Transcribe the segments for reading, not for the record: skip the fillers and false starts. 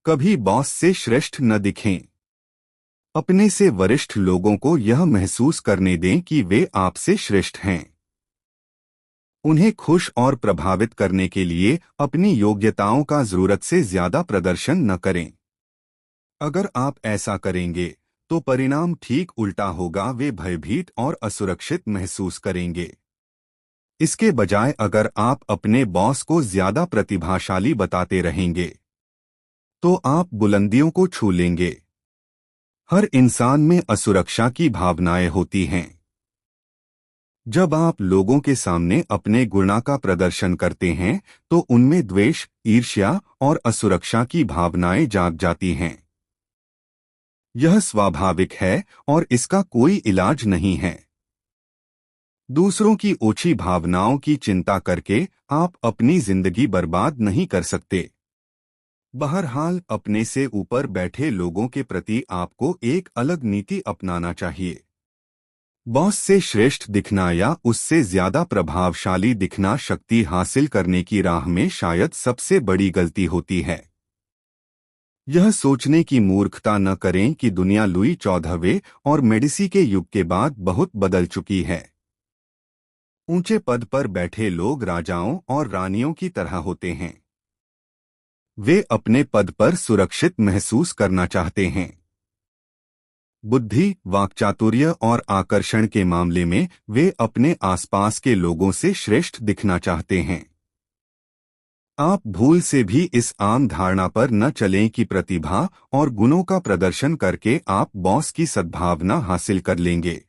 कभी बॉस से श्रेष्ठ न दिखें। अपने से वरिष्ठ लोगों को यह महसूस करने दें कि वे आपसे श्रेष्ठ हैं। उन्हें खुश और प्रभावित करने के लिए अपनी योग्यताओं का जरूरत से ज्यादा प्रदर्शन न करें। अगर आप ऐसा करेंगे तो परिणाम ठीक उल्टा होगा, वे भयभीत और असुरक्षित महसूस करेंगे। इसके बजाय अगर आप अपने बॉस को ज्यादा प्रतिभाशाली बताते रहेंगे तो आप बुलंदियों को छू लेंगे। हर इंसान में असुरक्षा की भावनाएं होती हैं। जब आप लोगों के सामने अपने गुणा का प्रदर्शन करते हैं तो उनमें द्वेष, ईर्ष्या और असुरक्षा की भावनाएं जाग जाती हैं। यह स्वाभाविक है और इसका कोई इलाज नहीं है। दूसरों की ओछी भावनाओं की चिंता करके आप अपनी जिंदगी बर्बाद नहीं कर सकते। बहरहाल, अपने से ऊपर बैठे लोगों के प्रति आपको एक अलग नीति अपनाना चाहिए। बॉस से श्रेष्ठ दिखना या उससे ज्यादा प्रभावशाली दिखना शक्ति हासिल करने की राह में शायद सबसे बड़ी गलती होती है। यह सोचने की मूर्खता न करें कि दुनिया लुई 14वें और मेडिसी के युग के बाद बहुत बदल चुकी है। ऊंचे पद पर बैठे लोग राजाओं और रानियों की तरह होते हैं। वे अपने पद पर सुरक्षित महसूस करना चाहते हैं। बुद्धि, वाक्चातुर्य और आकर्षण के मामले में वे अपने आसपास के लोगों से श्रेष्ठ दिखना चाहते हैं। आप भूल से भी इस आम धारणा पर न चलें कि प्रतिभा और गुणों का प्रदर्शन करके आप बॉस की सद्भावना हासिल कर लेंगे।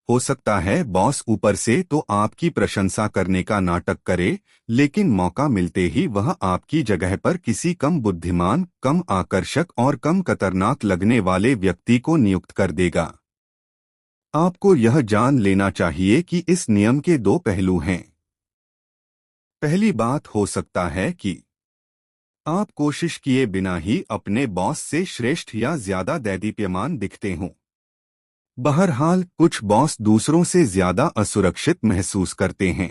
हो सकता है बॉस ऊपर से तो आपकी प्रशंसा करने का नाटक करे, लेकिन मौका मिलते ही वह आपकी जगह पर किसी कम बुद्धिमान, कम आकर्षक और कम खतरनाक लगने वाले व्यक्ति को नियुक्त कर देगा। आपको यह जान लेना चाहिए कि इस नियम के दो पहलू हैं। पहली बात, हो सकता है कि आप कोशिश किए बिना ही अपने बॉस से श्रेष्ठ या ज्यादा दैदीप्यमान दिखते हों। बहरहाल, कुछ बॉस दूसरों से ज्यादा असुरक्षित महसूस करते हैं।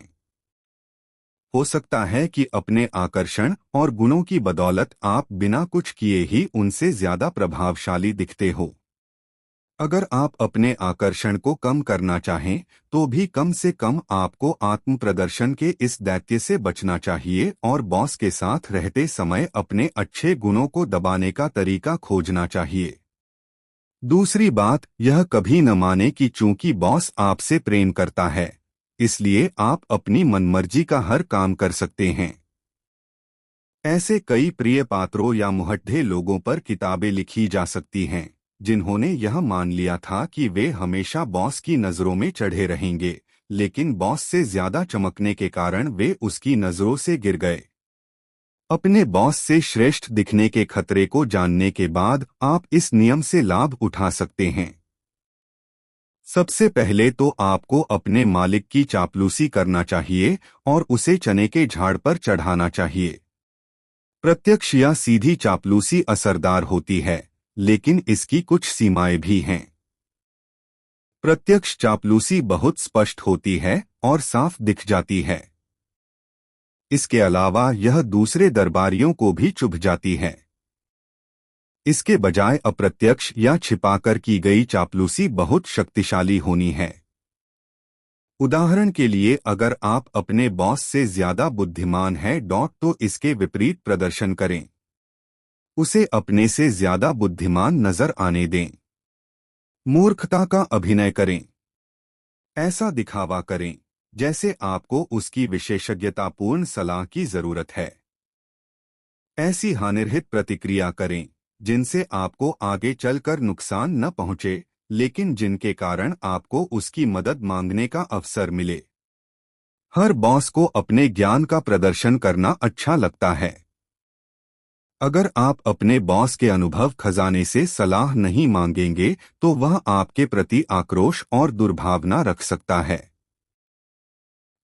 हो सकता है कि अपने आकर्षण और गुणों की बदौलत आप बिना कुछ किए ही उनसे ज्यादा प्रभावशाली दिखते हो। अगर आप अपने आकर्षण को कम करना चाहें तो भी कम से कम आपको आत्म प्रदर्शन के इस दैत्य से बचना चाहिए और बॉस के साथ रहते समय अपने अच्छे गुणों को दबाने का तरीका खोजना चाहिए। दूसरी बात, यह कभी न माने कि चूंकि बॉस आपसे प्रेम करता है इसलिए आप अपनी मनमर्जी का हर काम कर सकते हैं। ऐसे कई प्रिय पात्रों या मुहट्ठे लोगों पर किताबें लिखी जा सकती हैं जिन्होंने यह मान लिया था कि वे हमेशा बॉस की नजरों में चढ़े रहेंगे, लेकिन बॉस से ज्यादा चमकने के कारण वे उसकी नजरों से गिर गए। अपने बॉस से श्रेष्ठ दिखने के खतरे को जानने के बाद आप इस नियम से लाभ उठा सकते हैं। सबसे पहले तो आपको अपने मालिक की चापलूसी करना चाहिए और उसे चने के झाड़ पर चढ़ाना चाहिए। प्रत्यक्ष या सीधी चापलूसी असरदार होती है, लेकिन इसकी कुछ सीमाएं भी हैं। प्रत्यक्ष चापलूसी बहुत स्पष्ट होती है और साफ दिख जाती है। इसके अलावा यह दूसरे दरबारियों को भी चुभ जाती है। इसके बजाय अप्रत्यक्ष या छिपाकर की गई चापलूसी बहुत शक्तिशाली होनी है। उदाहरण के लिए, अगर आप अपने बॉस से ज्यादा बुद्धिमान हैं तो इसके विपरीत प्रदर्शन करें। उसे अपने से ज्यादा बुद्धिमान नजर आने दें। मूर्खता का अभिनय करें। ऐसा दिखावा करें जैसे आपको उसकी विशेषज्ञतापूर्ण सलाह की जरूरत है। ऐसी हानिरहित प्रतिक्रिया करें जिनसे आपको आगे चलकर नुकसान न पहुंचे, लेकिन जिनके कारण आपको उसकी मदद मांगने का अवसर मिले। हर बॉस को अपने ज्ञान का प्रदर्शन करना अच्छा लगता है। अगर आप अपने बॉस के अनुभव खजाने से सलाह नहीं मांगेंगे तो वह आपके प्रति आक्रोश और दुर्भावना रख सकता है।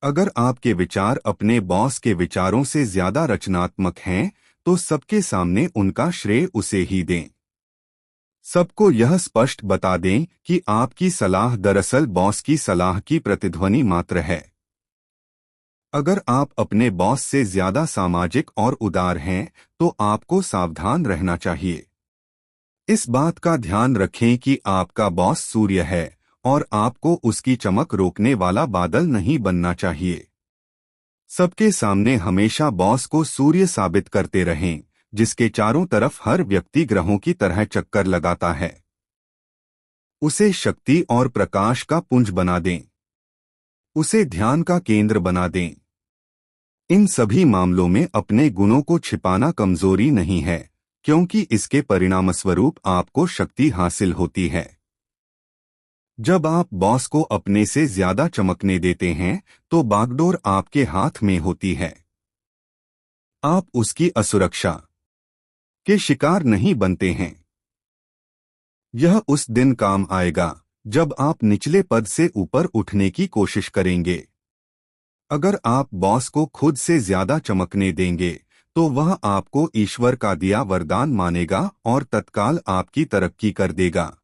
अगर आपके विचार अपने बॉस के विचारों से ज्यादा रचनात्मक हैं तो सबके सामने उनका श्रेय उसे ही दें। सबको यह स्पष्ट बता दें कि आपकी सलाह दरअसल बॉस की सलाह की प्रतिध्वनि मात्र है। अगर आप अपने बॉस से ज्यादा सामाजिक और उदार हैं, तो आपको सावधान रहना चाहिए। इस बात का ध्यान रखें कि आपका बॉस सूर्य है और आपको उसकी चमक रोकने वाला बादल नहीं बनना चाहिए। सबके सामने हमेशा बॉस को सूर्य साबित करते रहें, जिसके चारों तरफ हर व्यक्ति ग्रहों की तरह चक्कर लगाता है। उसे शक्ति और प्रकाश का पुंज बना दें। उसे ध्यान का केंद्र बना दें। इन सभी मामलों में अपने गुणों को छिपाना कमजोरी नहीं है, क्योंकि इसके परिणामस्वरूप आपको शक्ति हासिल होती है। जब आप बॉस को अपने से ज्यादा चमकने देते हैं, तो बागडोर आपके हाथ में होती है। आप उसकी असुरक्षा के शिकार नहीं बनते हैं। यह उस दिन काम आएगा जब आप निचले पद से ऊपर उठने की कोशिश करेंगे। अगर आप बॉस को खुद से ज्यादा चमकने देंगे, तो वह आपको ईश्वर का दिया वरदान मानेगा और तत्काल आपकी तरक्की कर देगा।